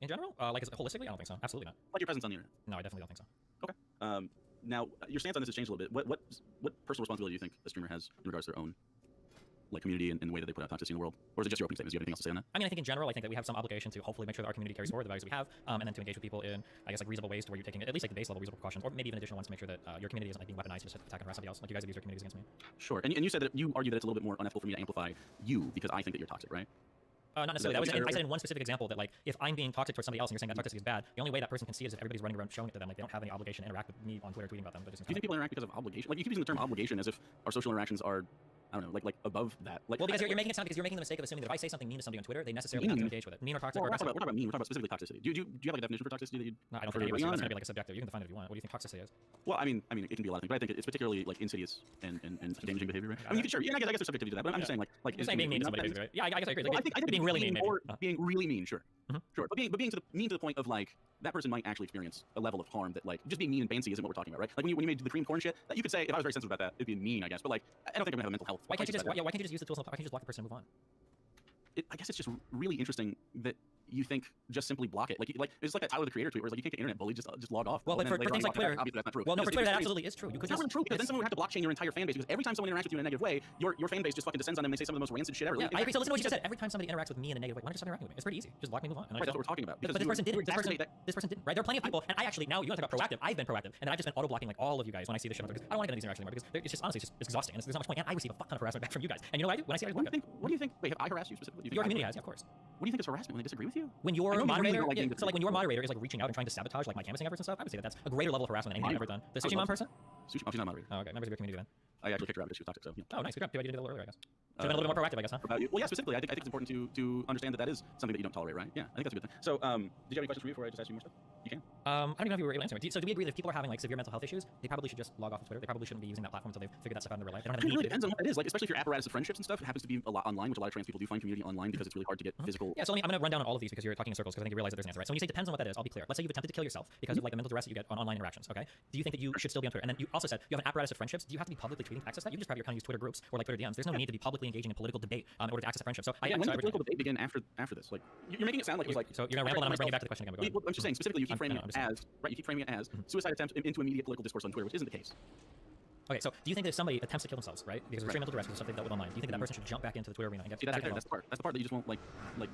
In general, like holistically, I don't think so. Absolutely not. Like your presence on the internet. No, I definitely don't think so. Okay. Now your stance on this has changed a little bit. What personal responsibility do you think a streamer has in regards to their own like community and the way that they put out toxicity in the world? Or is it just your opening statements? Do you have anything else to say on that? I mean, I think in general, I think that we have some obligation to hopefully make sure that our community carries forward the values that we have, and then to engage with people in, I guess, like reasonable ways to where you're taking at least like the base level reasonable precautions, or maybe even additional ones to make sure that your community isn't like being weaponized to just attack and harass somebody else. Like you guys have used your communities against me. Sure. And you said that you argue that it's a little bit more unethical for me to amplify you because I think that you're toxic, right? Not necessarily. I said in one specific example that like if I'm being toxic towards somebody else and you're saying that toxicity is bad, the only way that person can see it is if everybody's running around showing it to them. Like they don't have any obligation to interact with me on Twitter tweeting about them. But do you think people interact because of obligation? Like you keep using the term obligation as if our social interactions are, I don't know, like above that. Like, well, because you're making it sound because you're making the mistake of assuming that if I say something mean to somebody on Twitter, they necessarily have to engage with it. Mean or toxic? Well, we're talking about mean. We're talking about specifically toxicity. Do you have like a definition for toxicity that you? No, I don't think that's gonna be like a subjective. You can define it if you want. What do you think toxicity is? Well, I mean, it can be a lot of things, but I think it's particularly like insidious and damaging behavior. Right? I mean, you can, sure. Yeah, I guess there's subjectivity to that, but I'm just saying like you're saying being mean to somebody, basically. Yeah, I guess I agree. Like, I think being really mean, maybe. Being really mean, sure. Sure, but being mean to the point of like that person might actually experience a level of harm that like just being mean and fancy isn't what we're talking about, right? Like when you made the cream corn shit, that you could say if I was very sensitive about that, it'd be mean, I guess. But like I don't think I'm gonna have a mental health. Why can't you just use the tools? Why can't you just block the person and move on? I guess it's just really interesting that you think just simply block it. Like it's like that Tyler the Creator tweet where it's like you can't get internet bullied, just log off. Well, but for things like Twitter, obviously that's not true. Well, no, for Twitter that absolutely is true. You could it's not really true because then someone would have to blockchain your entire fan base because every time someone interacts with you in a negative way, your fan base just fucking descends on them and they say some of the most rancid shit ever. Yeah, I agree. So listen to what you just said. Every time somebody interacts with me in a negative way, why don't you stop interacting with me? It's pretty easy. Just block me, move on. Right, that's what we're talking about. But this person didn't. This person didn't. Right? There are plenty of people, and I actually now you want to talk about proactive. I've been proactive, and I've just been auto blocking like all of you guys when I see this shit on Twitter. I don't want to get into these interactions anymore because it's just honestly it's exhausting and there's not much point. And I receive a fuck ton of harassment back from you guys. And you know what I do when I see it? What do you think? Wait, have I harassed you specifically? Your community has, yeah, of course. What do you think is harassment when they disagree with you? When your moderator, so like when your moderator is like reaching out and trying to sabotage like my canvassing efforts and stuff, I would say that that's a greater level of harassment than anything I've ever done. The Sushi Mom person? Sushi Mom, she's not a moderator. Oh, okay, members of your community then. I actually kicked her out because she was toxic. So. Yeah. Oh, nice. Good job. I did it a little earlier, I guess. Should have been a little bit more proactive, I guess, huh? About you. Well, yeah, specifically, I think it's important to understand that is something that you don't tolerate, right? Yeah, I think that's a good thing. So, did you have any questions for me before I just ask you more stuff? You can. I don't even know if you were able to answer it. So, do we agree that if people are having like severe mental health issues, they probably should just log off of Twitter? They probably shouldn't be using that platform until they've figured that stuff out in real life. They don't have it really depends on what it is. Like, especially if your apparatus of friendships and stuff, it happens to be a lot online, which a lot of trans people do find community online because it's really hard to get physical. Yeah, so I'm going to run down on all of these because you're talking in circles because I think you realize that there's an answer, right? So when you say depends on what that is, I'll be clear. Let's say you've attempted to kill yourself because of like the mental duress that you get on online interactions, okay? Do you think that you should still be on Twitter? And then you also said you have an apparatus of friendships. Do you have to be publicly tweeting to access that? You can just grab your account and use Twitter groups or like Twitter DMs. There's no need to be publicly engaging in political debate in order to access a friendship. So when did the political debate begin after this? Like you're making it sound like it was like. So you're gonna ramble and I'm gonna bring you back to the question again. Well, I'm just saying specifically you keep framing it as right. You keep framing it as suicide attempts into immediate political discourse on Twitter, which isn't the case. Okay, so do you think that if somebody attempts to kill themselves, right, because of extreme mental duress because of something they've dealt with online, do you think that person should jump back into the Twitter arena and get back that's the part. That's the part that you just won't like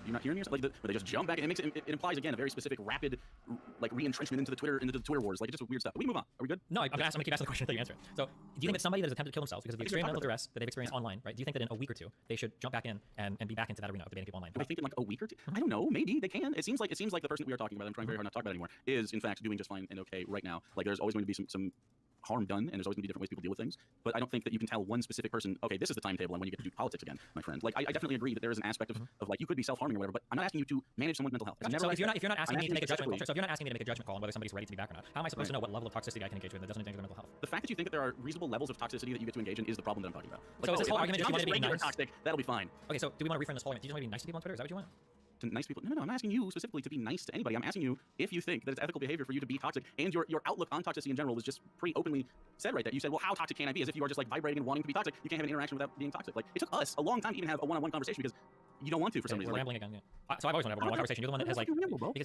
you're not hearing yourself. Like where they just jump back and it implies again a very specific rapid like re-entrenchment into the Twitter wars. Like it's just weird stuff. But we move on. Are we good? No, I'm gonna keep asking the question until you answer it. So do you think that somebody that has attempted to kill themselves because of the extreme mental duress that they've experienced online, right? Do you think that in a week or two they should jump back in and be back into that arena of debating people online? I think in like a week or two. I don't know. Maybe they can. It seems like the person that we are talking about. I'm trying very hard not to talk about anymore. Is in fact doing just fine and okay right now. Like there's always going to be some harm done, and there's always going to be different ways people deal with things. But I don't think that you can tell one specific person, okay, this is the timetable and when you get to do politics again, my friend. Like I definitely agree that there is an aspect of like you could be self-harming or whatever, but I'm not asking you to manage someone's mental health. Gotcha. So if you're not asking me to make a judgment call, so if you're not asking me to make a judgment call on whether somebody's ready to be back or not, how am I supposed to know what level of toxicity I can engage with that doesn't endanger their mental health? The fact that you think that there are reasonable levels of toxicity that you get to engage in is the problem that I'm talking about. Like, so is this whole argument just being nice? Toxic, that'll be fine. Okay, so do we want to reframe this whole argument? Do you just want to be nice to people on Twitter? Is that what you want? To nice people? No, I'm asking you specifically to be nice to anybody. I'm asking you if you think that it's ethical behavior for you to be toxic, and your outlook on toxicity in general was just pretty openly said right there. You said, well, how toxic can I be? As if you are just like vibrating and wanting to be toxic. You can't have an interaction without being toxic. Like it took us a long time to even have a one-on-one conversation because you don't want to for some reason. We're rambling again. Yeah. So I've always wanted to have a one-on-one conversation. You're the one that has like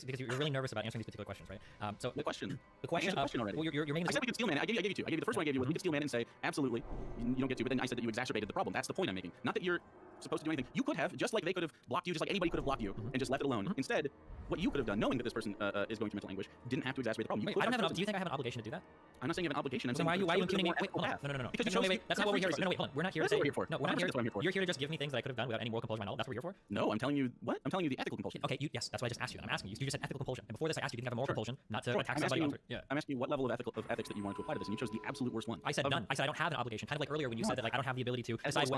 because you're really nervous about answering these particular questions, right? So the question already. Well, you're making. I said we could steel man. I gave you two. I gave you the first one. I gave you we could steel man and say absolutely you don't get to. But then I said that you exacerbated the problem. That's the point I'm making. Not that you're supposed to do anything. You could have, just like they could have blocked you, just like anybody could have blocked you and just left it alone. Instead, what you could have done, knowing that this person is going through mental anguish, didn't have to exacerbate the problem. Wait, do you think I have an obligation to do that? I'm not saying you have an obligation. I'm saying why are you impugning me? Wait, hold on. No. Because wait. That's not what we're here for. No, wait, hold on. We're not here to say. No, we're not here. That's what I'm here for. You're here to just give me things that I could have done without any moral compulsion at all. That's what we're here for. No, I'm telling you what? I'm telling you the ethical compulsion. Okay, yes, that's what I just asked you. I'm asking you. You just said ethical compulsion. And before this, I asked you, did you have a moral compulsion not to attack somebody? I'm asking you what level of ethics that you wanted to apply to this, and you chose the absolute worst one. I said none. I said I don't have an obligation. Kind of like earlier when you said that like I don't have the ability to decide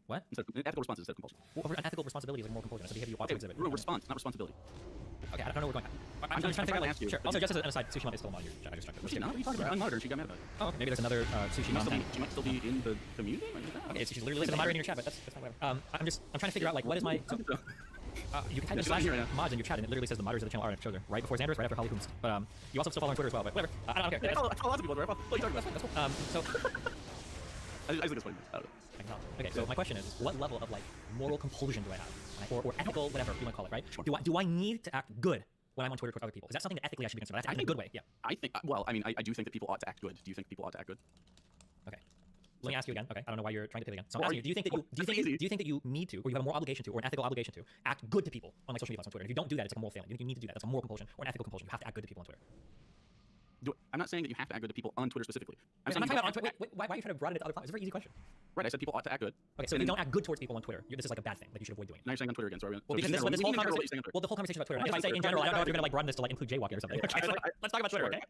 what? Ethical response instead of compulsion. Well, an ethical responsibility is like moral compulsion. It's a behavior you ought to exhibit. Response, not responsibility. Okay, I don't know where we're going. I'm just trying to figure out. Sure. Also, just as an aside, Sushi Mom is still a mod. I just checked it. She's not. What are you talking about? Unmonitored. She got mad about it. Oh, okay. Maybe there's another Sushi Mom. She might still be in the community. Okay, she's literally listed moderating your chat, but that's not whatever. I'm trying to figure out like what is my. You can type in slash mods in your chat, and it literally says the moderators of the channel are in shows right before Xander's, right after Holly Coombs. But you also still follow on Twitter as well. But whatever. I don't care. I follow lots of people. Right? What are you talking about? That's cool. So. I think it's funny. I don't know. Okay, so my question is, what level of like moral compulsion do I have, right? or ethical, whatever you want to call it, right? Sure. Do I need to act good when I'm on Twitter towards other people? Is that something that ethically I should be concerned about? That's in a good way. Yeah. I think. Well, I mean, I do think that people ought to act good. Do you think people ought to act good? Okay. Let me ask you again. Okay. I don't know why you're trying to pivot again. So I'm Well, asking you, do you think that you need to, or you have a moral obligation to, or an ethical obligation to act good to people on like social media platforms on Twitter? And if you don't do that, it's like a moral failing. You need to do that. That's a moral compulsion or an ethical compulsion. You have to act good to people on Twitter. I'm not saying that you have to act good to people on Twitter specifically. I'm not talking about on Twitter. Why are you trying to broaden it to other platforms? It's a very easy question. Right, I said people ought to act good. Okay, so if you don't act good towards people on Twitter, this is like a bad thing. Like you should avoid doing it. Now you're saying on Twitter again. Sorry. Well, because this whole conversation. Well, the whole conversation about Twitter. If I say in general, I don't know if you're gonna like broaden this to like include jaywalking or something. Let's talk about Twitter, okay?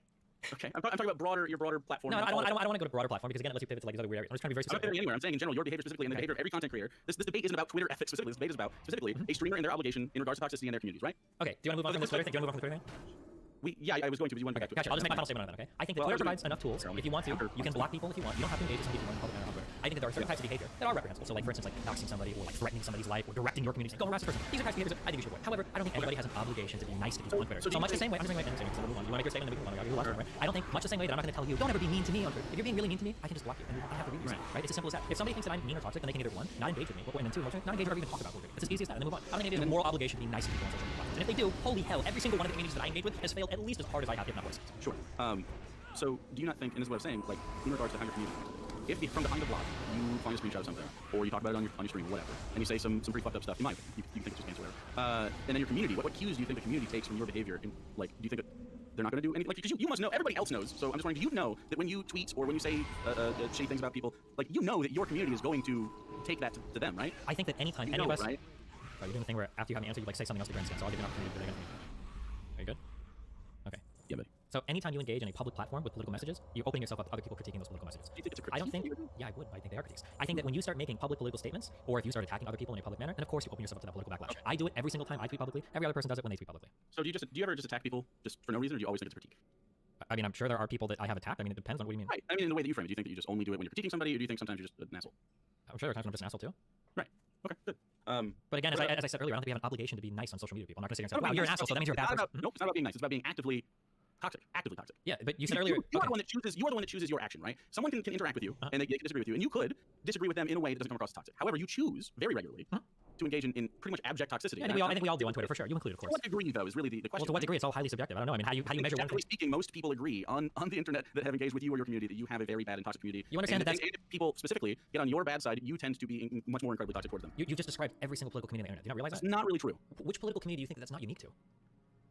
Okay, I'm talking about your broader platform. No, I don't want to go to broader platform because again, it lets you pivot to like these other weird areas. I'm just trying to be very specific. I'm not anywhere. I'm saying in general, your behavior specifically and the behavior of every content creator. This debate isn't about Twitter ethics specifically. This debate is about specifically a streamer and their obligation in regards to toxicity in their communities, right? Okay. Do you want to move on from this Twitter thing? Do you want to move on from the Twitter thing? I was going to, but you want to Gotcha. I'll just make my final statement on that, okay? I think that Twitter provides enough tools. If you want to, you can block people if you want. You don't have to engage with some people in public manner on Twitter. I think that there are certain types of behavior that are reprehensible. So, like, for instance, like doxing somebody or like threatening somebody's life or directing your community, saying, go harass this person. These are types of behaviors that I think you should avoid. However, I don't think anybody has an obligation to be nice to people on Twitter. So much the same way, I'm just saying, because we'll move on. You want to make your statement, then we can move on. I'll give you the last one, right? I don't think much the same way that I'm not going to tell you, don't ever be mean to me on Twitter. If you're being really mean to me, I can just block you and you don't have to read this, right? It's as simple as that. If somebody thinks that I'm mean or toxic, then they can either one, not engage with me, and then two, emotionally, not engage or even talk about what we're doing. It's as easy as that, and then move on. I don't think they have a moral obligation to be nice to people on social media platforms. And if they do, holy hell, every single one of the communities that I engage with has failed at least as hard as I have, if not worse. Sure. So do you not think, and this is what I'm saying, like in regards to how your community, if from behind a block you find a screenshot of something, or you talk about it on your stream, or whatever, and you say some pretty fucked up stuff, in my opinion, you think it's just cancer, whatever, and then your community, what cues do you think the community takes from your behavior? And like, do you think that they're not going to do anything? Like, because you must know, everybody else knows. So I'm just wondering, do you know that when you tweet or when you say shitty things about people, like you know that your community is going to take that to them, right? I think that anytime any of us, right? You're doing the thing where after you have an answer, you like say something else to your scan. So I'll give you an opportunity to do it again. Are you good? Okay. Yeah, buddy. So anytime you engage in a public platform with political messages, you're opening yourself up to other people critiquing those political messages. Do you think it's a critique? I don't think. Yeah, I would. I think they are critiques. I think that when you start making public political statements, or if you start attacking other people in a public manner, then of course you open yourself up to that political backlash. I do it every single time I tweet publicly. Every other person does it when they tweet publicly. So do you ever just attack people just for no reason, or do you always think it's a critique? I mean, I'm sure there are people that I have attacked. I mean, it depends on what you mean. Right. I mean, in the way that you frame it, do you think that you just only do it when you're critiquing somebody, or do you think sometimes you're just an asshole? I'm sure there are times when I'm just an asshole too. Right. Okay. Good. But again, as I said earlier, I don't think we have an obligation to be nice on social media to people. I'm not going to sit here and say, wow, you're an asshole, so that means you're a bad person. Nope, it's not about being nice. It's about being actively toxic. Actively toxic. Yeah, but you said earlier... You are the one that chooses. You are the one that chooses your action, right? Someone can interact with you, and they can disagree with you, and you could disagree with them in a way that doesn't come across as toxic. However, you choose very regularly to engage in pretty much abject toxicity. Yeah, I think we all do on Twitter, for sure. You include, of course. To what degree, though, is really the question. Well, to what degree? It's all highly subjective. I don't know. I mean, how you measure one thing? Generally speaking, most people agree on the internet that have engaged with you or your community that you have a very bad and toxic community. You understand that if people specifically get on your bad side, you tend to be much more incredibly toxic towards them. You just described every single political community on the internet. Do you not realize That's that? not really true. Which political community do you think that's not unique to?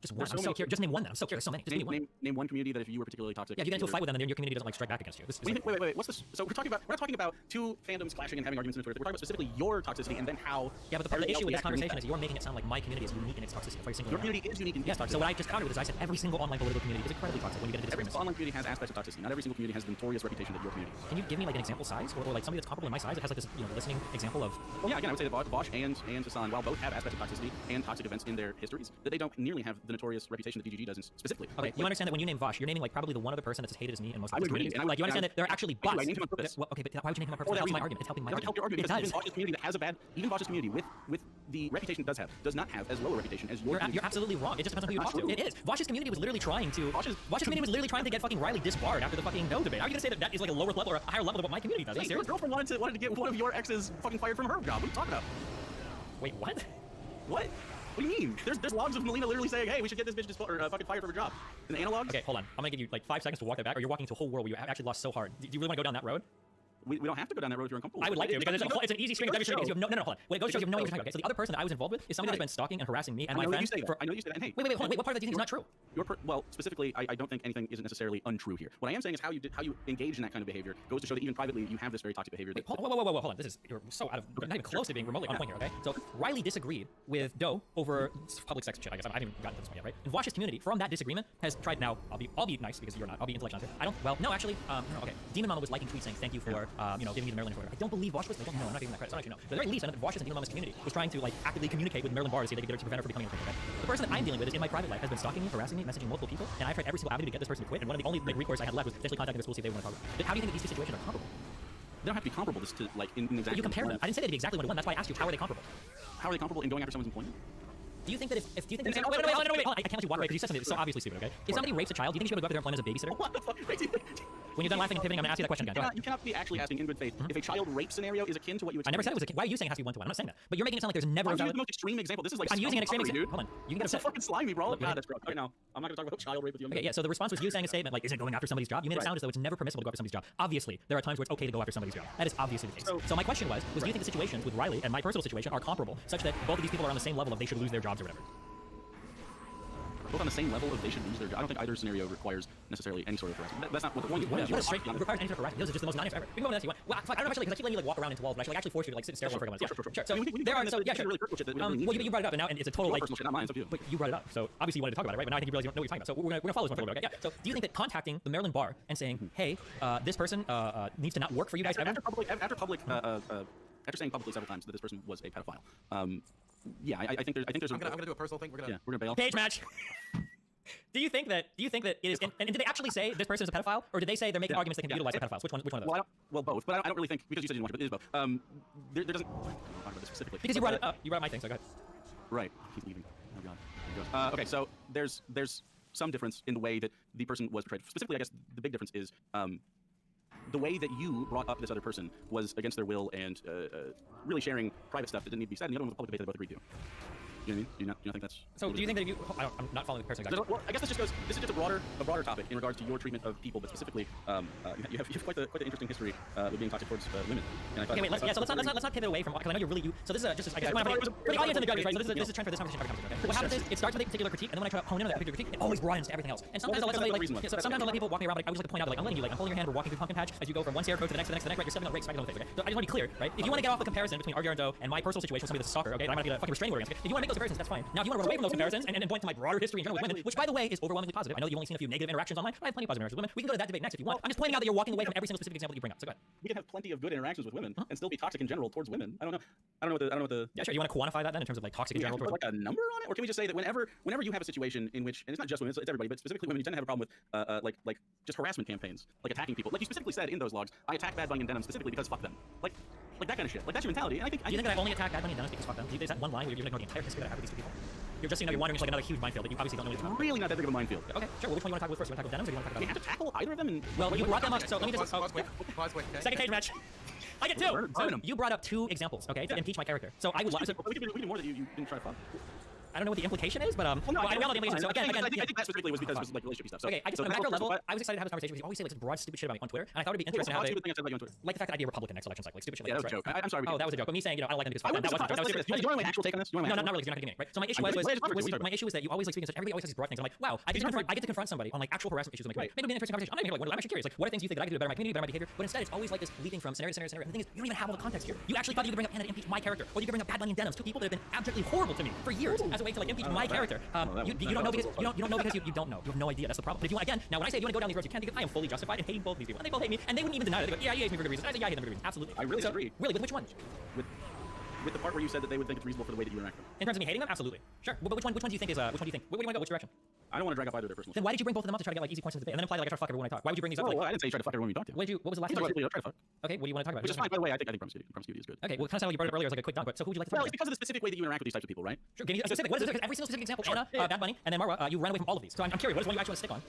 Just one. So I'm so curious. Just name one then. I'm so curious. So many. Just name one community that if you were particularly toxic. Yeah, if you get into a fight with them, then your community doesn't like strike back against you. Wait. What's this? So we're not talking about two fandoms clashing and having arguments on Twitter. We're talking about specifically your toxicity and then how. Yeah, but the issue with this conversation is you're making it sound like my community is unique in its toxicity. For your community is unique in its toxicity. So what I just countered with is I said every single online political community is incredibly toxic when you get into every disagreements. single online community has aspects of toxicity. Not every single community has the notorious reputation that your community. Can you give me like an example size or like somebody that's comparable in my size that has like this listening example of? Well, yeah, again, I would say that Bosch and Hassan, while both have aspects of toxicity and toxic events in their histories, that they don't nearly have the notorious reputation that DGG does specifically. Okay, you understand that when you name Vosh, you're naming like probably the one other person that's as hated as me in most of the communities. Like you understand that there are actually bots. I named him on purpose. Well, okay, but why would you name him on purpose? It helps my argument. It's helping my argument. Help your argument. It does. Even Vosh's community that has a bad, even Vosh's community with the reputation it does not have as low a reputation as your. You're absolutely wrong. It just depends on who you talk to. It is. Vosh's community was literally trying to. Vosh's community was literally trying to get fucking Riley disbarred after the fucking no debate. How are you gonna say that that is like a lower level or a higher level than what my community does? Are you serious? Your girlfriend wanted to get one of your exes fucking fired from her job. What are you talking about? Wait, what? What? What do you mean? There's logs of Melina literally saying, hey, we should get this bitch fucking fired from her job. And the analogs? Okay, hold on. I'm gonna give you like 5 seconds to walk that back, or you're walking into a whole world where you have actually lost so hard. Do you really want to go down that road? We don't have to go down that road if you're uncomfortable. I would like to, because it's an easy string of demonstrating. You have no, hold on. Wait, it goes to show you have no idea what you're talking about. Okay, so the other person that I was involved with is somebody that's been stalking and harassing me and my friends. I know you say that. And hey, wait, hold on. Wait, what part of that do you think is not true? Well, specifically, I don't think anything isn't necessarily untrue here. What I am saying is how you engage in that kind of behavior goes to show that even privately you have this very toxic behavior. Wait, whoa, hold on. You're so out of, not even close to being remotely on point here, okay? So Riley disagreed with Doe over public sex shit, I guess. I haven't even gotten to this point yet, right? And Vosh's community, from that disagreement, has tried now, I'll be nice because you're not, I'll be intellectual. No, actually, okay. Demon Mama was liking tweets saying thank you for, giving me the Maryland order. I don't believe Vosh was, I'm not giving that credit, so I don't actually know. But at the very least, I know that Vosh's and Demon Mama's community was trying to like actively communicate with Maryland Bar to see if they could get her to prevent her from becoming a criminal, okay? The person that I'm dealing with is in my private life has been stalking me, harassing me, messaging multiple people, and I've tried every single avenue to get this person to quit, and one of the only recourse I had left was essentially contacting the school to see if they want to talk about it. But how do you think that these two situations are comparable? They don't have to be comparable in exactly. You compare them. I didn't say they'd be exactly 1-to-1. That's why I asked you how are they comparable. How are they comparable in going after someone's employment? Do you think that if do you think that wait, I can't let you walk away because you said something that's so obviously stupid, okay? If somebody rapes a child, do you think you should go up to their employment as a babysitter? What the fuck? When you're done laughing and pivoting, I'm gonna ask you that question again. Go ahead. You cannot be actually asking in good faith if a child rape scenario is akin to what you I never experienced. said it was a kid. Why are you saying it has to be 1-to-1? I'm not saying that. But you're making it sound like there's never a I'm using valid... the most extreme example. This is like I'm using an extreme scumfuckery, example. dude. Hold on. You can get That's so upset. fucking slimy, bro. Look, God, that's gross. Okay, now I'm not gonna talk about child rape with you. Okay, yeah, so the response was you saying a statement like, isn't going after somebody's job? You made it sound as though it's never permissible to go after somebody's job. Obviously, there are times where it's okay to go after somebody's job. That is obviously the case. So my question was do you think the situations with Riley and my personal situation are comparable, such that both of these people are on the same level of they should lose their jobs or whatever? Both on the same level of they should lose their job. I don't think either scenario requires necessarily any sort of harassment. That's not what the point is. What is straight? It requires any sort of harassment. Those are just the most non-answer ever. We can go on this if you want. Well, fuck, I don't know if I should, because I keep letting you like walk around into walls, but I should actually force you to like sit and stare at one for a moment. Sure. So there are, so yeah, sure. Really personal shit that we don't Well, really need you brought it up, and now it's a total Your like personal shit, not mine. It's up to you. But you brought it up, so obviously you wanted to talk about it, right? But now I think you realize you don't know what you're talking about. So we're gonna follow this one for a little bit, okay? Yeah. So do you think that contacting the Maryland bar and saying, hey, this person needs to not work for you guys ever? After saying publicly several times that this person was a pedophile, yeah, I think there's. I'm gonna do a personal thing. We're gonna bail. Page match. Do you think that it is? And did they actually say this person is a pedophile, or did they say they're making arguments that can be utilized by pedophiles? Which one of those? Well, both. But I don't really think because you said you didn't watch it, but it is both. There doesn't. I don't talk about this specifically. Because you brought it up. You brought up my thing, so go ahead. Right. He's leaving. Oh god. There he goes. Okay, so there's some difference in the way that the person was portrayed. Specifically, I guess the big difference is the way that you brought up this other person was against their will and really sharing private stuff that didn't need to be said. And the other one was a public debate that they both agreed to. You know what I mean? Do you not think that's... So do you think that you... I'm not following the person exactly. Well, I guess this is just a broader topic in regards to your treatment of people, but specifically, you have quite the interesting history with being toxic towards women. And I thought, okay, wait, let's not pivot away from... Because I know you're really... So this is just... I guess, for the audience in the audience, right? So this is a trend for this conversation. Okay? So what happens is, it starts with a particular critique, and then when I try to hone in on that particular critique, it always broadens to everything else. And sometimes I'll let somebody, like... Sometimes I'll let people walk me around, like, I would just like to point out, like, I'm letting you, like, I'm holding your hand, we're walking through pumpkin patch as you go from one scarecrow to the next, right? You're stepping on rakes, smacking on the face, okay? So I just want to be clear, right? If you want to get off the comparison between Argento and my personal situation with somebody that's a soccer, okay? I'm gonna get a fucking restraining order against it. If you want to make those comparisons, that's fine. Now, if you want to run away from those comparisons and point to my broader history in general with women, which by the way is overwhelmingly positive. I know that you've only seen a few negative interactions online, but I have plenty of positive interactions with women. We can go to that debate next if you want. I'm just pointing out that you're walking away from every single specific example that you bring up. So go ahead. We can have plenty of good interactions with women and still be toxic in general towards women. I don't know what the Yeah, sure. You want to quantify that then in terms of like toxic in general? Put like a number on it, or can we just say that whenever you have a situation in which, and it's not just women, it's everybody, but specifically women, you tend to have a problem with like just harassment campaigns, like attacking people. Like you specifically said in those logs, I attack Bad Bunny and Denim specifically because fuck them. Like that kind of shit. Like that's your mentality. And I think. Do you think that I only attack Bad Bunny and Denim because fuck them? Is that one line where you're ignore the entire history that I have with these two people? You're just, you're wandering into like another huge minefield that you obviously don't know anything about. Really not that big of a minefield. Okay, sure. Well, which one you want to tackle with first? You want to tackle Denims or do you want to tackle? Do you have to tackle either of them? Well, you brought them up, so let me just. Pause, wait. Second cage match. I get two. So you brought up two examples, okay, to impeach my character. So I would. We can do more that you didn't try to fuck. I don't know what the implication is, but I don't know the implication. So again, I think that specifically was because it was like relationship stuff. So, okay, I just on a macro level, I was excited to have this conversation because you always say like broad stupid shit about me on Twitter, and I thought it'd be interesting how they like the fact that I'd be a Republican next election cycle, like stupid shit like that. that. Was a joke. I'm sorry. Oh, that was a joke. But me saying, I don't like them because that wasn't. Do you want my actual take on this? No, not really. You're not getting it right. So my issue my issue is that you always like speaking such. Everybody always has these broad things. I'm like, wow, I get to confront somebody on like actual harassment issues in my community. Maybe it'll be an interesting conversation. I'm not even like, I'm actually curious. Like, what are things you think that I could do better in my community, better in my behavior? But instead, it's always like this leaping from scenario to scenario. And the thing is, you don't even have all the context here. You actually thought you could bring up Hannah to impeach my character, or you could bring up Bad Bunny and Denims, two people that have been abjectly horrible to me for years, as a way to like impeach my character. You don't know because you don't know because you don't know. You have no idea. That's the problem. But if you want, again, now when I say you want to go down these roads, you can because I am fully justified in hating both these people, and they both hate me, and they wouldn't even deny it. They go, yeah, he hates me for good reason. I say, yeah, I hate them for good reason. Absolutely. I really disagree. Really, with which one? With the part where you said that they would think it's reasonable for the way that you interact with them. In terms of me hating them, absolutely. Sure. But which one do you think is? Which one do you think? Where do you want to go? Which direction? I don't want to drag up either of their personal. Then why did you bring both of them up to try to get like easy points in the debate, and then imply that like I try to fuck everyone I talk? Why would you bring these up? Well, I didn't say you try to fuck everyone you talk to. What was the last time? Try to fuck. Okay, what do you want to talk about? Which is fine, by the way. I think promiscuity is good. Okay, well, kind of sounded like you brought it up earlier as like a quick dunk, but so who would you like to talk about? Well, it's because of the specific way that you interact with these types of people, right? Sure. Give me a specific. What is it? Every single specific example. Anna, Bad Bunny, and then Marwa, you ran away from all of these. So I'm curious. What is one you actually want to stick on?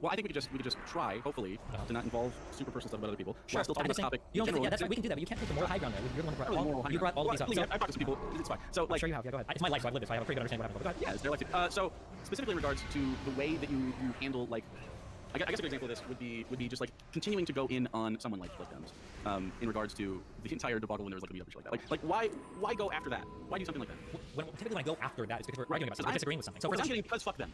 Well, I think we could just try, hopefully, to not involve super personal stuff about other people. Sure. Still talking about the topic. Yeah, that's right. We can do that, but you can't take the moral high ground there. You're the one who brought all of these up. I've talked to some people. It's fine. So, like, sure you have. Yeah, go ahead. It's my life, so I've lived it, so I have a pretty good understanding what happened. Yeah, it's their life too. So, specifically in regards to the way that you handle, like, I guess a good example of this would be just like continuing to go in on someone like Dems, in regards to the entire debacle when there was like a meetup and shit like that. Like why go after that? Why do something like that? Typically when I go after that, it's because we're arguing about something, disagreeing with something. So we're arguing because fuck them.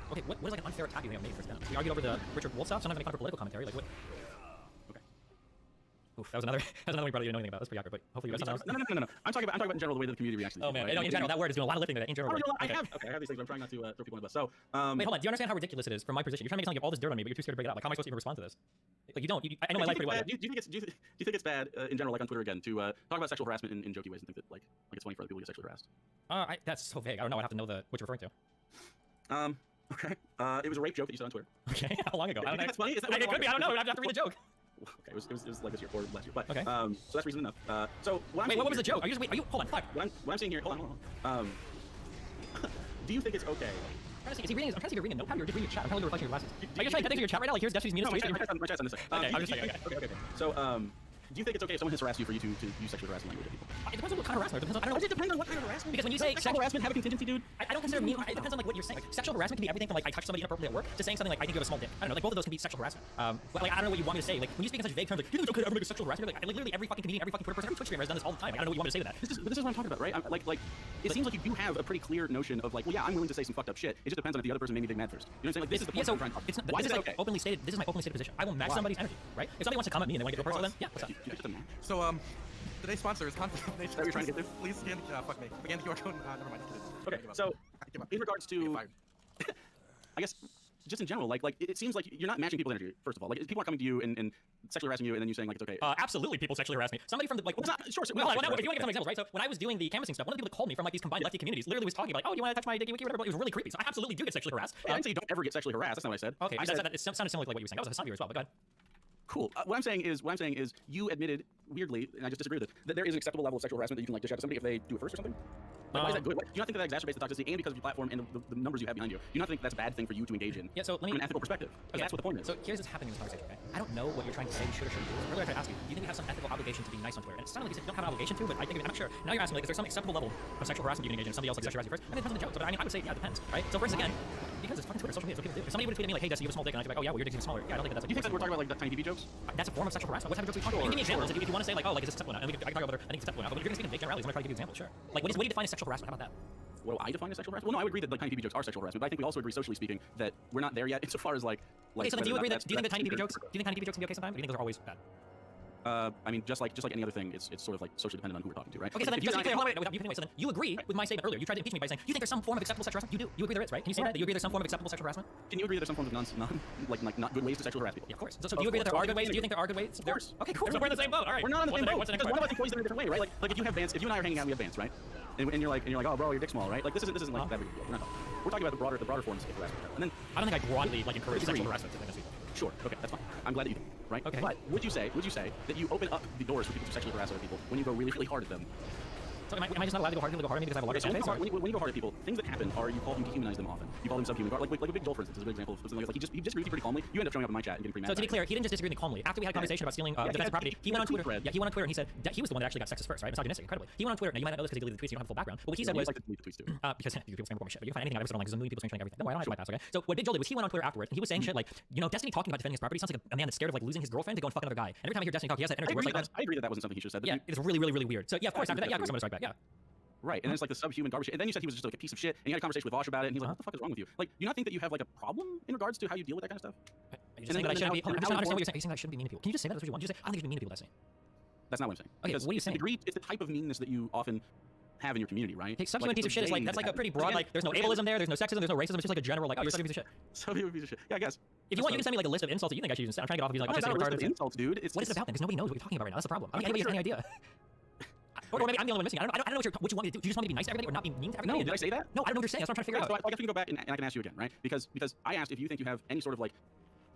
Okay, what is like an unfair attack you may have made for them? We argued over the Richard Wolf stuff, so I'm not even talking political commentary. Like what? Okay. Oof, that was another one you probably didn't know anything about. That's pretty awkward, but hopefully you guys know. No. I'm talking about in general the way that the community reacts to these people. Oh man, in general, that word is doing a lot of lifting. That in general. I have these things, but I'm trying not to throw people under the bus. So, wait, hold on. Do you understand how ridiculous it is from my position? You're trying to make it sound like you have all this dirt on me, but you're too scared to break it up. Like, how am I supposed to even respond to this? Like, you don't. I know my life pretty well. Do you think it's bad in general, like on Twitter again, to talk about sexual harassment in jokey ways and think that like it's funny for other people to get sexually harassed? That's so vague. I don't know. I'd have to know what you're referring to. Okay. It was a rape joke that you said on Twitter. Okay. How long ago? I don't know. That's funny. It could be. I don't know. I'd have to read the joke. Okay, it was like this year or last year, but okay. So that's reason enough. So what wait, what was the joke? Are you hold on, fuck. What I'm saying here, hold on. Do you think it's okay? I'm trying to see if you're reading a notepad or just reading a chat. I'm trying to look reflection of your glasses. Are you just like typing your chat right now? Like here's Destiny's meanest tweet. My chat's on this side. Okay, I'm just saying. Okay. So, do you think it's okay if someone has harassed you for you to use sexually harassing language at people? It depends on what kind of harassment. It depends on what kind of harassment. Because when you say sexual harassment, have a contingency, dude. I don't consider it depends on like what you're saying. Like, sexual harassment can be everything from like I touch somebody inappropriately at work to saying something like I think you have a small dick. I don't know. Like both of those can be sexual harassment. But like I don't know what you want me to say. Like when you speak in such vague terms, like you think it's okay to ever make a sexual harassment. Like literally every fucking comedian, every fucking Twitter person, every Twitch streamer has done this all the time. Like, I don't know what you want me to say with that. But this is what I'm talking about, right? It seems like you do have a pretty clear notion of like, well, yeah, I'm willing to say some fucked up shit. It just depends on if the other person made me big mad first. You know what I'm saying? Like this is the point I'm trying to talk about. Why is it okay? Openly stated. This is my openly stated position. I will match somebody's energy, right? If somebody wants to come at me and they want to get real personal, then yeah, what's up? So today's sponsor is Conflict. Is that what you're trying to get to? Please scan fuck me. Scan the QR code. Never mind. Okay, so in regards to, I guess, just in general, like it seems like you're not matching people's energy. First of all, like people are coming to you and sexually harassing you, and then you saying like it's okay. Absolutely, people sexually harass me. Somebody from the like. Well, sure. If you want to give some examples, right? So when I was doing the canvassing stuff, one of the people that called me from like these combined lefty communities literally was talking about, like, oh, you want to touch my dick, wiki, whatever. It was really creepy. So I absolutely do get sexually harassed. I didn't say you don't ever get sexually harassed. That's not what I said. Okay, it sounded similar to like what you were saying. That was a Hassan viewer as well. But go ahead. Cool. What I'm saying is you admitted weirdly, and I just disagree with it, that there is an acceptable level of sexual harassment that you can like dish out to somebody if they do it first or something. Like, why is that good? Do you not think that exacerbates the toxicity and because of your platform and the numbers you have behind you? Do you not think that's a bad thing for you to engage in? Yeah. So let me from an ethical perspective. Because that's what the point is. So here's what's happening in this conversation. Okay? I don't know what you're trying to say. You should or shouldn't do. Earlier I tried to ask you. Do you think we have some ethical obligation to be nice on Twitter? And it sounded like you said you don't have an obligation to, but I think I'm not sure. Now you're asking me like, is there some acceptable level of sexual harassment you can engage in? Somebody else like sexually harass you first? I mean, it depends on the joke. So, but I mean, I would say yeah, it depends, right? So for instance, again, because it's fucking Twitter, social media, so people do. If somebody would tweet at me like, hey, Jesse, you have a small dick, and I'd be like, oh yeah, well your dick's even smaller. Yeah, I don't think that's. Do you think that we're talking about like tiny BB jokes? That's a form of sexual harassment. What type of jokes are we talking about? Give me examples. If you want to say like, oh, like is this acceptable now? And I can talk about I think it's acceptable now. But if you're gonna speak in vague generalities, I'm gonna try to give you examples. Sure. Like what do you define as sexual harassment? How about that? What do I define as sexual harassment? Well, no, I would agree that like tiny BB jokes are sexual harassment, but I think we also agree, socially speaking, that we're not there yet insofar as like. Okay, so then do you agree that? Do you think that tiny BB jokes? Do you think tiny BB jokes can be okay sometimes? Or do you think those are always bad? I mean, just like any other thing, it's sort of like socially dependent on who we're talking to, right? Okay, so then just clear, without you so then you agree with my statement earlier. You tried to impeach me by saying you think there's some form of acceptable sexual harassment. You do. You agree there is, right? Can you say that? You agree there's some form of acceptable sexual harassment? Can you agree there's some forms of not good ways to sexually harass people? Yeah, of course. So do you agree that there are good ways? Do you think there are good ways? Of course. Okay, cool. So we're in the same boat. All right. We're not on the same boat. Because one of us employs them in a different way, right? Like if you have Vans, if you and I are hanging out, we have Vans, right? And you're like, oh, bro, your dick's small, right? Like this isn't like that big a deal. We're talking about the broader forms of harassment. And then I don't think I broadly like encourage sexual harassment to people. Sure. Okay, that's fine. I'm glad that you do, right? Okay. But would you say that you open up the doors for people to sexually harass other people when you go really, really hard at them? So am I just not allowed to go hard at me because I have a larger fan base? When you go hard at people, things that happen are you dehumanize them often. You call them subhuman. Like a Big Joel, for instance, is a good example of something like he disagreed with you pretty calmly. You end up showing up in my chat and getting pretty mad. So to be clear, he didn't just disagree with me calmly. After we had a conversation about stealing defensive property, he went on Twitter. Yeah, he went on Twitter and he said that he was the one that actually got sexist first, right? Misogynistic, incredibly. He went on Twitter. Now you might not know this because he deleted the tweets. You don't have the full background. But what he said was like to delete the tweets too. Because people spam more shit. But you can find anything I've ever said online because there's a million people saying everything. No, I don't have to bypass. Okay. So what Big Joel did was he went on Twitter afterwards and he was saying shit like, you know, Destiny talking about defending his property sounds like a man that's scared of like losing his girlfriend to go and fuck another guy. And every time I hear Destiny talk, he has that energy. I agree that wasn't something he should have said. Yeah, it's really, really, really weird. So yeah, of course after that, yeah, of course I'm gonna strike back. Yeah. Right, and then it's like the subhuman garbage shit. And then you said he was just like a piece of shit, and you had a conversation with Vosh about it, and he's like, what the fuck is wrong with you? Like, do you not think that you have like a problem in regards to how you deal with that kind of stuff? You're just saying that I shouldn't be. I'm just trying to understand what you're saying. You're saying I shouldn't be mean to people. Can you just say that? That's what you want. You just say I don't think you should be mean to people. That's not what I'm saying. Okay, what are you saying? It's the type of meanness that you often have in your community, right? Hey, subhuman piece of shit is like that's like a pretty broad like. There's no ableism there. There's no sexism. There's no racism. It's just like a general like, oh, you're such a piece of shit. Subhuman piece of shit. Yeah, I guess. If you want, you can send me like a list of insults that you think I should use. I'm trying to get off of these like autistic insults, dude. What is it about then? Because nobody knows what you're talking about right now. That's the problem. I don't think anybody has any idea. Or maybe I'm the only one missing. I don't know what you want me to do. Do you just want me to be nice to everybody or not be mean to everybody? No, did I say that? No, I don't know what you're saying. That's what I'm trying to figure out. So I guess we can go back and I can ask you again, right? Because I asked if you think you have any sort of like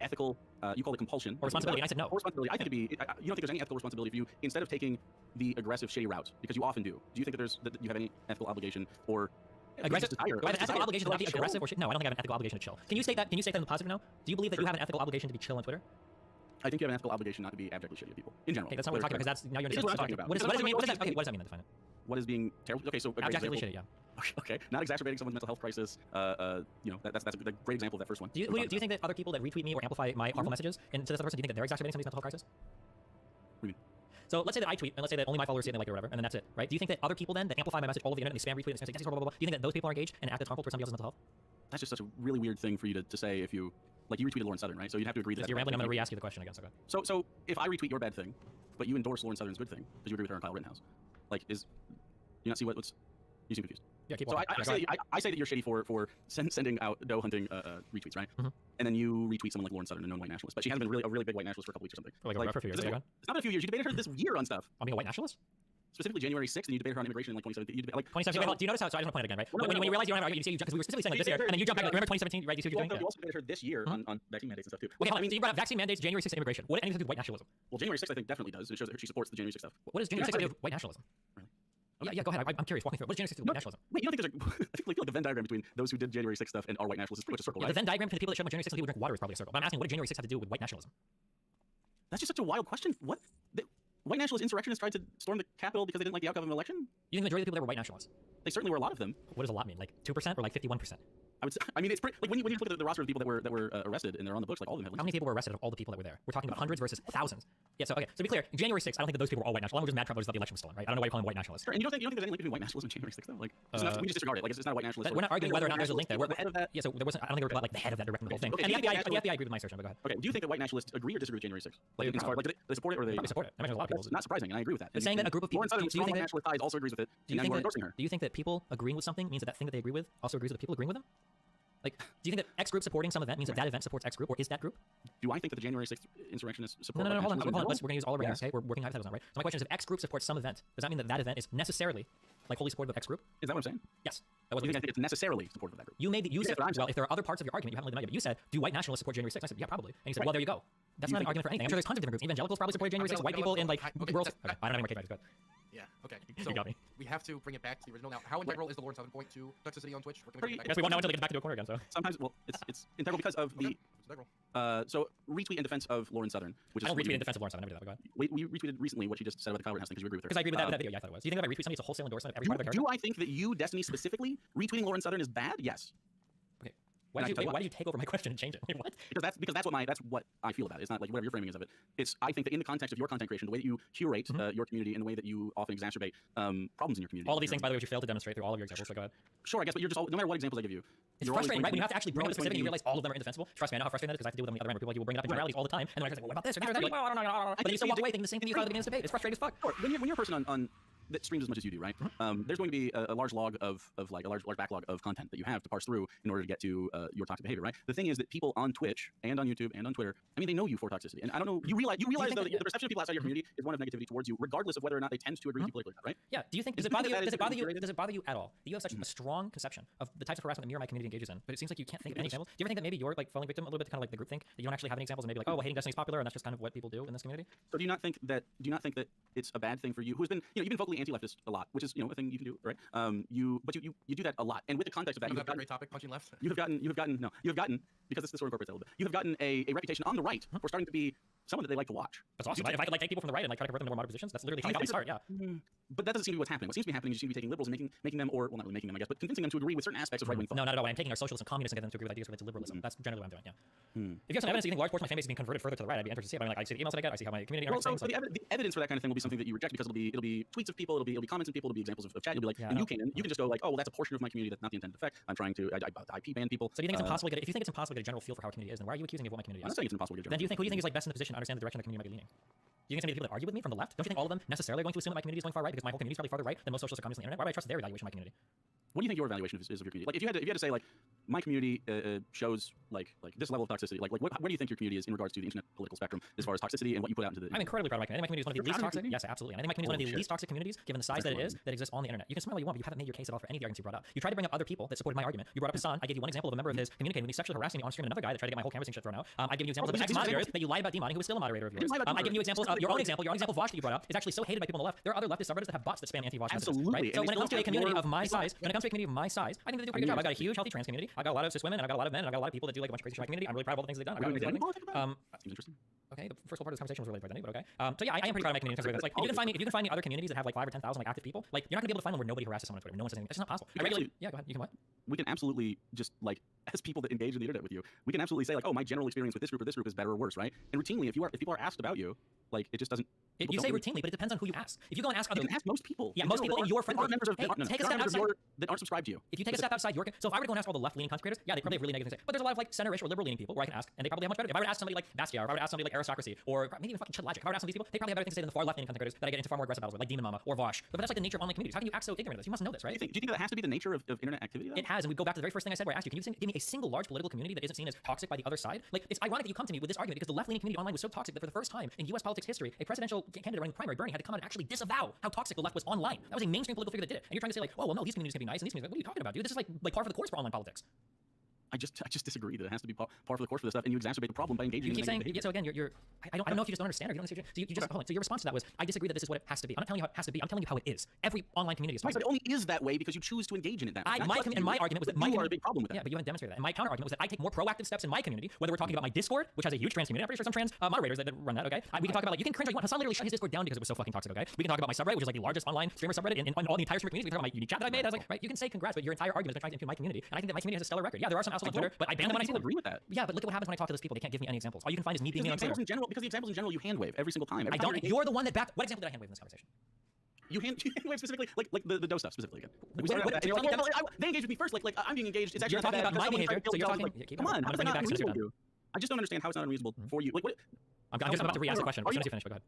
ethical, you call it compulsion or responsibility, and I said no. Or responsibility. I think it'd be. You don't think there's any ethical responsibility if you, instead of taking the aggressive, shitty route, because you often do. Do you think that you have any ethical obligation or aggressive desire? Do I have an ethical obligation to be aggressive or shit? No, I don't think I have an ethical obligation to chill. Can you state that? Can you state that in the positive now? Do you believe that you have an ethical obligation to be chill on Twitter? I think you have an ethical obligation not to be abjectly shitty at people in general. Okay, that's not what we're talking about because that's now you're what I'm talking about. What does that mean? What does that mean? Then define it. What is being terrible? Okay, so abjectly shitty, yeah. Okay, not exacerbating someone's mental health crisis. You know, that's a great example of that first one. Do you think that other people that retweet me or amplify my harmful messages into this other person, do you think that they're exacerbating somebody's mental health crisis? What do you mean? So let's say that I tweet, and let's say that only my followers see it and they like it or whatever, and then that's it, right? Do you think that other people then that amplify my message all over the internet, they spam retweet, and say blah blah blah, do you think that those people are engaged and act as harmful towards somebody else's mental health? That's just such a really weird thing for you to say if you like you retweeted Lauren Southern, right? So you'd have to agree that. You're rambling. I'm going to re-ask you the question again. So if I retweet your bad thing, but you endorse Lauren Southern's good thing because you agree with her on Kyle Rittenhouse, like do you not see what's you seem confused? Yeah, keep so I say that you're shitty for sending out doe hunting retweets, right? Mm-hmm. And then you retweet someone like Lauren Southern, a known white nationalist, but she hasn't been a really big white nationalist for a couple weeks or something. Like for a few years. It's not been a few years. You debated her this year on stuff. I'm being a white nationalist. Specifically January 6th, and you debated her on immigration in like 2017. You debated, like 2017. Do you notice how? So I just want to point it again, right? When you realize you don't have an argument, you say because we were specifically saying like this year, and then you jump back. Like, remember 2017, right? Do you see what you're doing? You also debated her this year on vaccine mandates and stuff too. Okay, so you brought up vaccine mandates, January 6th immigration. What anything to do with white nationalism? Well, January 6th I think definitely does. It shows that she supports the January 6th stuff. What does January 6th do with white nationalism? Really? Yeah, go ahead. I'm curious. Walk me through it. What does January 6th do with white nationalism? Wait, you don't think there's I feel like the Venn diagram between those who did January 6th stuff and are white nationalists is pretty much a circle, Yeah, right? the Venn diagram between the people that shut down January 6th and people who drink water is probably a circle. But I'm asking, what did January 6th have to do with white nationalism? That's just such a wild question. What? White nationalist insurrectionists tried to storm the Capitol because they didn't like the outcome of an election? You think the majority of the people there were white nationalists? They certainly were a lot of them. What does a lot mean? Like 2% or like 51%? I would say, I mean, it's pretty, like when you look at the roster of people that were arrested and they're on the books, like all of them have How many people were arrested of all the people that were there? We're talking about hundreds versus thousands. Yeah, so okay, so to be clear, January 6th, I don't think that those people were all white nationalists. All of them were just mad Trump voters that the election was stolen, right? I don't know why you call them white nationalists. Sure, and you don't think there's any link between white nationalism and January 6th though? Like, we just disregard it. Like, it's not a white nationalist. But we're not arguing whether or not there's a link there. We're the head of that. Yeah, so there wasn't. I don't think we're like the head of that directing the whole thing. Okay, And the FBI agreed with my assertion. But go ahead. Okay, do you think that white nationalists agree or disagree with January 6th? Like, do they support it or they Probably support it. I imagine a lot of people. That's not surprising, and I agree with that. But saying that a group of people. Lauren Southern, Do you think that? nationalist ties, also agrees with it. Do you and think we're that? endorsing her. Do you think that people agreeing with something means that thing that they agree with also agrees with the people agreeing with them? Like, do you think that X group supporting some event means that that event supports X group, or is that group? Do I think that the January 6th insurrectionists support? No, hold on. nationalism? We're going to use all of our hands, okay? We're working hypotheticals now, right? So my question is, if X group supports some event, does that mean that that event is necessarily, like, fully supportive of X group? Is that what I'm saying? Yes. That was I think it's necessarily supportive of that group. You made the, you Yeah, said, that's what I'm well, if there are other parts of your argument, you haven't laid them out yet, but you said, do white nationalists support January 6th? I said, yeah, probably. And you said, well, there you go. That's not an argument for anything. I'm sure there's tons of different groups. Evangelicals probably support January 6th. White people in, like, rural. Okay, I don't have any more case writers. Go ahead. Yeah, okay. You So got me. we have to bring it back to the original. Now, how integral is the Lauren Southern point to toxicity on Twitch? Or can we bring it I back? guess we won't know until it gets back to a corner again, so. Sometimes, well, it's integral because of Okay, the. it's integral. So retweet in defense of Lauren Southern, which I is don't retweet in defense of Lawrence. I never did that, but go ahead. we retweeted recently what she just said about the Calvert House thing because we agree with her. Because I agree with that video. Yeah, I thought it was. Do you think that if I retweet something, it's a wholesale endorsement of every part of their Do argument? I think that you, Destiny specifically, retweeting Lauren Southern is bad? Yes. Okay. Why did you take over my question and change it? What? Because that's what I feel about it. It's not like whatever your framing is of it. It's I think that in the context of your content creation, the way that you curate your community and the way that you often exacerbate problems in your community. All of these things, by the way, which you failed to demonstrate through all of your examples. So go ahead. Sure, I guess, but you're just no matter what examples I give you. It's you're frustrating, always right? When you going have to actually bring up you're the specific and you always realize all of them are indefensible. Trust me, I know how frustrating that is because I have to deal with them the other end. People like you will bring it up in generalities all the time, and then I say, well, what about this or that? Or that? You're like, well, I don't know. But then you still walk away thinking the same thing you thought at the beginning of this debate. It's frustrating as fuck. Sure. When you're a person on that streams as much as you do, right? There's going to be a large log of like a large backlog of content that you have to parse through in order to get to your toxic behavior, right? The thing is that people on Twitch and on YouTube and on Twitter, I mean, they know you for toxicity, and I don't know. You realize though that the perception of people outside your community is one of negativity towards you, regardless of whether or not they tend to agree with you politically, right? Yeah. Do you think does it bother you? Does it bother you at all that you have such a strong conception of the types of harassment that me or my community engages in? But it seems like you can't think of any examples. Do you ever think that maybe you're like falling victim a little bit to kind of like the group think that you don't actually have any examples? And maybe like, oh, well, hating Destiny is popular, and that's just kind of what people do in this community. So do you not think that it's a bad thing for you, who's been you've been vocally anti-leftist a lot, which is a thing you can do, right? You do that a lot, and with the context of that, That's a great topic. Punching left. you have gotten because this sort of incorporates that a little bit. You have gotten a reputation on the right for starting to be someone that they like to watch. That's awesome. If I could like take people from the right and like try to convert them to more moderate positions, that's literally how you got me started. Yeah. But that doesn't seem to be what's happening. What seems to be happening is you seem to be taking liberals and making them, or well, not really making them, I guess, but convincing them to agree with certain aspects of right-wing thought. No, not at all. I'm taking our socialists and communists and getting them to agree with ideas related to liberalism. That's generally what I'm doing. Yeah. If you have some evidence that you think large portion of my fan base is being converted further to the right, I'd be interested to see it. I mean, like, I see the emails that I get, I see how my community interacts. So the evidence for that kind of thing will be something that you reject because it'll be tweets of people, it'll be comments of people, it'll be examples of chat. You'll be like, and you can just go like, oh, well, that's a portion of my community that's not the intended effect. I'm trying to IP ban people. So do you think it's impossible to get? If you think it's impossible to get a general feel for how a community is, then why are you accusing me of what my community is? I'm not saying it's impossible to get. Then who do you think is like best in the position to understand the direction the community might be leaning? Do you think some of the people that argue with me from the left, don't you think all of them necessarily are going to assume that my community is going far right because my whole community is probably farther right than most socialists or communists on the internet? Why would I trust their evaluation of my community? What do you think your evaluation is of your community? Like, if you had to say like, my community shows like this level of toxicity. Like, where do you think your community is in regards to the internet political spectrum as far as toxicity and what you put out into the? I'm incredibly proud of my community. I think my community is one of the least toxic. Yes, absolutely. And I think my community is one of the least toxic communities, given the size that it is, that exists on the internet. You can smile all you want, but you haven't made your case at all for any of the arguments you brought up. You tried to bring up other people that supported my argument. You brought up Hassan. I gave you one example of a member of his communicating with me sexually harassing me on stream, and another guy that tried to get my whole canvassing shit thrown out. I gave you examples of ex-moderators that you lied about demoning, who was still a moderator of yours. I gave you examples of your own example. Your own example, Vosh, that you brought up, is actually so hated by people on the left. There are other leftist subreddits that have bots that spam anti-Vosh messages. Right? So when it comes to a community of my size, I think they do a pretty good job. I got a huge, healthy trans community. I got a lot of cis women, and I got a lot of men, and I got a lot of people that do like a bunch of crazy shit in my community. I'm really proud of all the things they've done. That seems interesting. Okay, the first part of this conversation was really important, but okay. So yeah, I am pretty proud of my community in terms of like, if you can find me other communities that have like 5 or 10,000 like active people, like you're not gonna be able to find one where nobody harasses someone on Twitter. No one says anything. That's just not possible. Yeah, go ahead. You can what? We can absolutely just like, as people that engage in the internet with you, we can absolutely say like, oh, my general experience with this group or this group is better or worse, right? And routinely, if people are asked about you, like it just doesn't. You say routinely, but it depends on who you ask. If you go and ask other people, ask most people. Yeah, most people in your friend group. Members of take a step outside that aren't subscribed to you. If you take a step outside your, so if I were to go and ask all the left-leaning content creators, yeah, they probably have really negative things to say. But there's a lot of like center-ish or liberal-leaning people where I can ask, and they probably have much better. If I were to ask somebody like Bastia, or if I were to ask somebody like Aristocracy, or maybe even fucking Chud Logic, if I were to ask some of these people, they probably have better things to say than the far left-leaning content creators that I get into far more aggressive battles with, like Demon Mama or Vosh. But that's like the nature of online communities. How can you act so ignorant of this? You must know this, right? Do you think that has to be the nature of internet activity, though? It has, and we go back to the very first thing I said where I asked you, can you give me a single large political community that isn't seen as toxic by the other side? Like, it's ironic that you come to me with this argument because the left-leaning community online was so toxic that for the first time in US politics history, a presidential candidate running the primary, Bernie, had to come out and actually disavow how toxic the left was online. That was a mainstream political figure that did it. And you're trying to say like, oh, well, no, these communities can be nice, and these communities, what are you talking about, dude? This is like par for the course for online politics. I just disagree that it has to be par for the course for this stuff, and you exacerbate the problem by engaging You keep in saying, negative behavior. so again, I don't know if you just don't understand or you don't understand. So you just, hold on. So your response to that was, I disagree that this is what it has to be. I'm not telling you how it has to be. I'm telling you how it is. Every online community is Right, toxic. but it only is that way because you choose to engage in it that way. My argument was that my you are a big problem with that. Yeah, but you haven't demonstrated that. And my counter argument was that I take more proactive steps in my community, whether we're talking about my Discord, which has a huge trans community. I'm pretty sure some trans moderators that run that, okay? We can talk about, like, you can cringe, like, you want. Hassan literally shut his Discord down because it was so fucking toxic, okay? We can talk about my subreddit, which is like the largest online streamer subreddit in all the entire streamer community. We can talk about my unique chat that I made. I was like, right, you can say congrats, but your entire argument has been trying to impugn my community. And I think that my community has a stellar record. Yeah, there are some assholes on Twitter, but I ban them when I see them. Agree with that. Yeah, but look at what happens when I talk to those people. They can't give me any examples. All you can find is me being on Twitter. Because the examples in general you hand wave every single time. I don't. You're the one that backed. What example did I hand wave in this conversation? You hand wave specifically, like the dough stuff specifically again. They engage with me first, like I'm being engaged. It's actually you're talking about my behavior. So you're talking. Come on, how is that not unreasonable? I just don't understand how it's not unreasonable for you. Like what? I'm about to re-ask the question. As soon as you finish, but go ahead.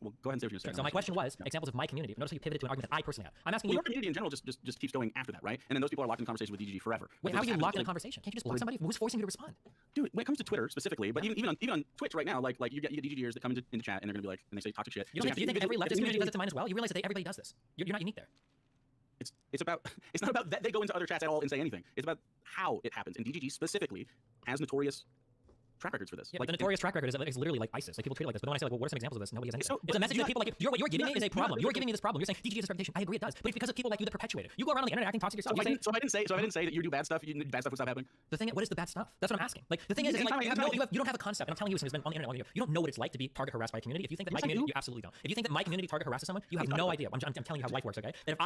Well, go ahead and say what you're saying. So my question was examples of my community. Notice how you pivoted to an argument that I personally have. I'm asking you. Your community in general just keeps going after that, right? And then those people are locked in conversation with DGG forever. Wait, how are you locked in a conversation? Can't you just block somebody? Who's forcing you to respond? Dude, when it comes to Twitter specifically, but even on Twitch right now, like you get DGGers that come into chat and they're gonna be like, and they say toxic shit. Do you think every leftist community does it to mine as well? You realize that everybody does this. You're not unique there. It's not about that they go into other chats at all and say anything. It's about how it happens. And DGG specifically has notorious track records for this. Yeah, like, the notorious track record is literally like ISIS. Like people treat it like this. But when I say like, well, what are some examples of this? Nobody has anything. It's a message to people like what you're giving me is a problem. You're giving me this problem. You're saying DGG has a reputation. I agree it does, but it's because of people like you that perpetuate it. You go around on the internet acting toxic yourself. So I didn't say that you do bad stuff. Bad stuff would stop happening. The thing, what is the bad stuff? That's what I'm asking. Like the thing is, like, you don't have a concept. And I'm telling you, since it's been on the internet all year, you don't know what it's like to be target harassed by a community. If you think that my community, you absolutely don't. If you think that my community target harasses someone, you have no idea. I'm telling you how life works, okay? That and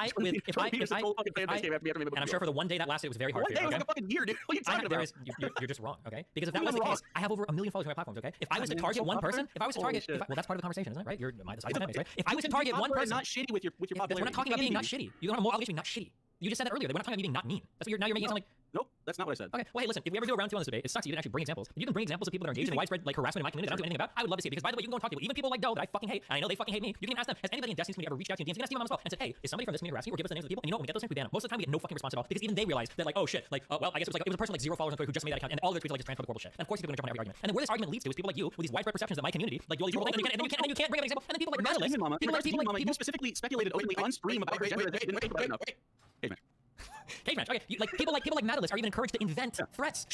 I'm sure for the one day that lasted, it was very hard. One day was like a fucking year, dude. What are you talking about? You're just wrong, okay? Because if that was the case, I have over 1 million followers on my platforms, okay? If I was to target one person, well, that's part of the conversation, isn't it? Right? You're my side of right? If I was to target one person, not shitty with your popularity. We're not talking about being not shitty. You don't have more obligation to be not shitty. You just said that earlier. We're not talking about being not mean. That's what you're making it sound like. Nope, that's not what I said. Okay, well, hey, listen. If we ever do a round 2 on this debate, it sucks that you didn't actually bring examples. If you can bring examples of people that are engaged in widespread like harassment in my community that I don't do anything about, I would love to see it. Because by the way, you can go and talk to people, even people like Doe that I fucking hate, and I know they fucking hate me. You can ask them, has anybody in Destiny's community ever reached out to you in DMs? You can ask them as well and said, hey, is somebody from this community harassing you? Or give us the names of the people. And you know what? When we get those things, we ban them. Most of the time, we get no fucking response at all because even they realize that like, oh shit, like, well, I guess it was a person like 0 followers on Twitter who just made that account, and all their tweets are like just transphobic horrible shit. And of course, people are gonna jump on every argument. And then where this argument leads to is people like you with these widespread perceptions that my community, like you all these horrible things, and you can't bring up an example. And then people like Madalys, you specifically speculated openly on stream about her gender. Didn't think about it enough. Cage match. Okay, people like Madalys are even encouraged to invent threats.